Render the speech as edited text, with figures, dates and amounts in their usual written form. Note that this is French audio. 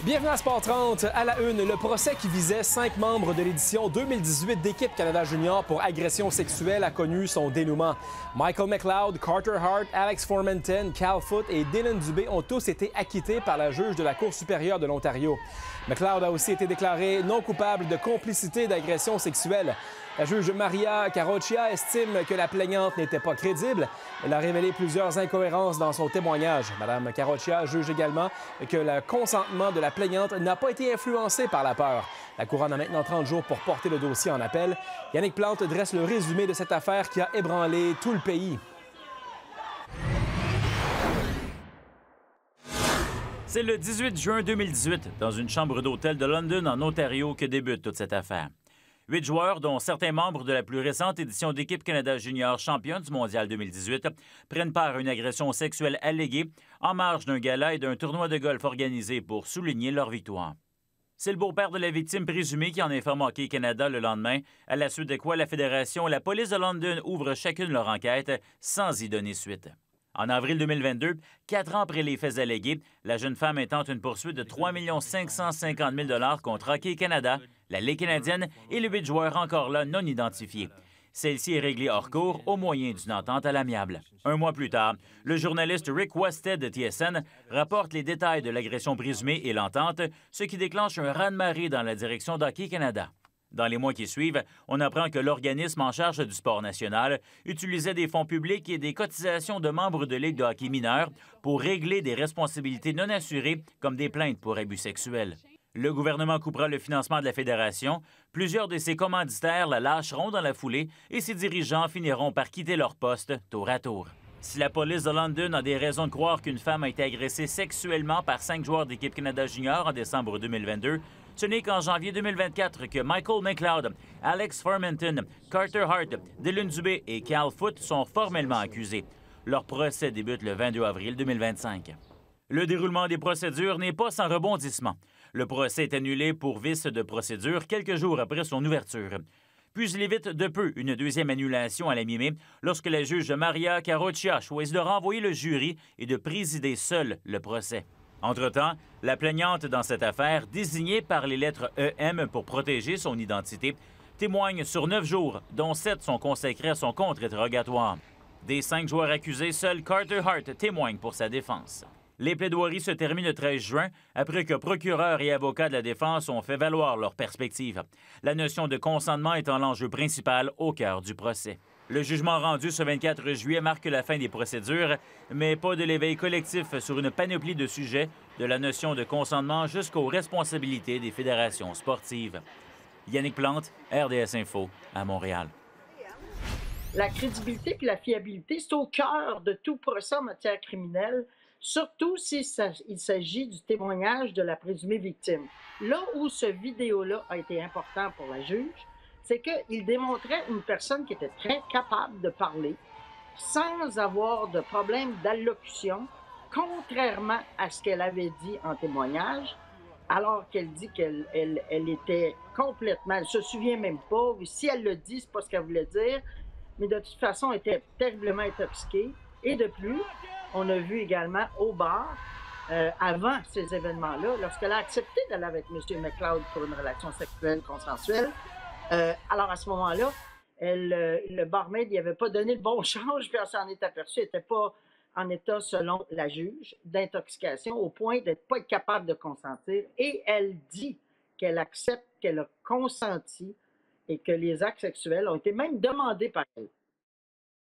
Bienvenue à Sport 30. À la une, le procès qui visait 5 membres de l'édition 2018 d'Équipe Canada Junior pour agression sexuelle a connu son dénouement. Michael McLeod, Carter Hart, Alex Formenton, Cal Foote et Dylan Dubé ont tous été acquittés par la juge de la Cour supérieure de l'Ontario. McLeod a aussi été déclaré non coupable de complicité d'agression sexuelle. La juge Maria Caroccia estime que la plaignante n'était pas crédible. Elle a révélé plusieurs incohérences dans son témoignage. Mme Caroccia juge également que le consentement de la plaignante n'a pas été influencé par la peur. La Couronne a maintenant 30 jours pour porter le dossier en appel. Yannick Plante dresse le résumé de cette affaire qui a ébranlé tout le pays. C'est le 18 juin 2018, dans une chambre d'hôtel de London, en Ontario, que débute toute cette affaire. 8 joueurs, dont certains membres de la plus récente édition d'Équipe Canada Junior championne du Mondial 2018, prennent part à une agression sexuelle alléguée en marge d'un gala et d'un tournoi de golf organisé pour souligner leur victoire. C'est le beau-père de la victime présumée qui en informe Hockey Canada le lendemain, à la suite de quoi la Fédération et la police de London ouvrent chacune leur enquête sans y donner suite. En avril 2022, 4 ans après les faits allégués, la jeune femme intente une poursuite de 3 550 000 $ contre Hockey Canada, la Ligue canadienne et les 8 joueurs encore là non identifiés. Celle-ci est réglée hors cours au moyen d'une entente à l'amiable. Un mois plus tard, le journaliste Rick Westhead de TSN rapporte les détails de l'agression présumée et l'entente, ce qui déclenche un raz-de-marée dans la direction d'Hockey Canada. Dans les mois qui suivent, on apprend que l'organisme en charge du sport national utilisait des fonds publics et des cotisations de membres de ligues de hockey mineurs pour régler des responsabilités non assurées comme des plaintes pour abus sexuels. Le gouvernement coupera le financement de la Fédération, plusieurs de ses commanditaires la lâcheront dans la foulée et ses dirigeants finiront par quitter leur poste tour à tour. Si la police de London a des raisons de croire qu'une femme a été agressée sexuellement par 5 joueurs d'Équipe Canada Junior en décembre 2022, ce n'est qu'en janvier 2024 que Michael McLeod, Alex Formenton, Carter Hart, Dylan Dubé et Cal Foote sont formellement accusés. Leur procès débute le 22 avril 2025. Le déroulement des procédures n'est pas sans rebondissement. Le procès est annulé pour vice de procédure quelques jours après son ouverture. Puis il évite de peu une deuxième annulation à la mi-mai lorsque la juge Maria Caroccia choisit de renvoyer le jury et de présider seule le procès. Entre-temps, la plaignante dans cette affaire, désignée par les lettres EM pour protéger son identité, témoigne sur 9 jours, dont 7 sont consacrés à son contre-interrogatoire. Des 5 joueurs accusés, seul Carter Hart témoigne pour sa défense. Les plaidoiries se terminent le 13 juin, après que procureurs et avocats de la défense ont fait valoir leurs perspectives. La notion de consentement étant l'enjeu principal au cœur du procès. Le jugement rendu ce 24 juillet marque la fin des procédures, mais pas de l'éveil collectif sur une panoplie de sujets, de la notion de consentement jusqu'aux responsabilités des fédérations sportives. Yannick Plante, RDS Info, à Montréal. La crédibilité et la fiabilité, c'est au cœur de tout procès en matière criminelle, surtout s'il s'agit du témoignage de la présumée victime. Là où ce vidéo-là a été important pour la juge, c'est qu'il démontrait une personne qui était très capable de parler sans avoir de problème d'allocution, contrairement à ce qu'elle avait dit en témoignage, alors qu'elle dit qu'elle était complètement... Elle ne se souvient même pas, ou si elle le dit, c'est pas ce qu'elle voulait dire, mais de toute façon, elle était terriblement intoxiquée. Et de plus, on a vu également au bar, avant ces événements-là, lorsqu'elle a accepté d'aller avec M. McLeod pour une relation sexuelle consensuelle, alors à ce moment-là, le barmaid n'y avait pas donné le bon change, puis elle s'en est aperçue, elle n'était pas en état, selon la juge, d'intoxication, au point d'être pas capable de consentir. Et elle dit qu'elle accepte qu'elle a consenti et que les actes sexuels ont été même demandés par elle.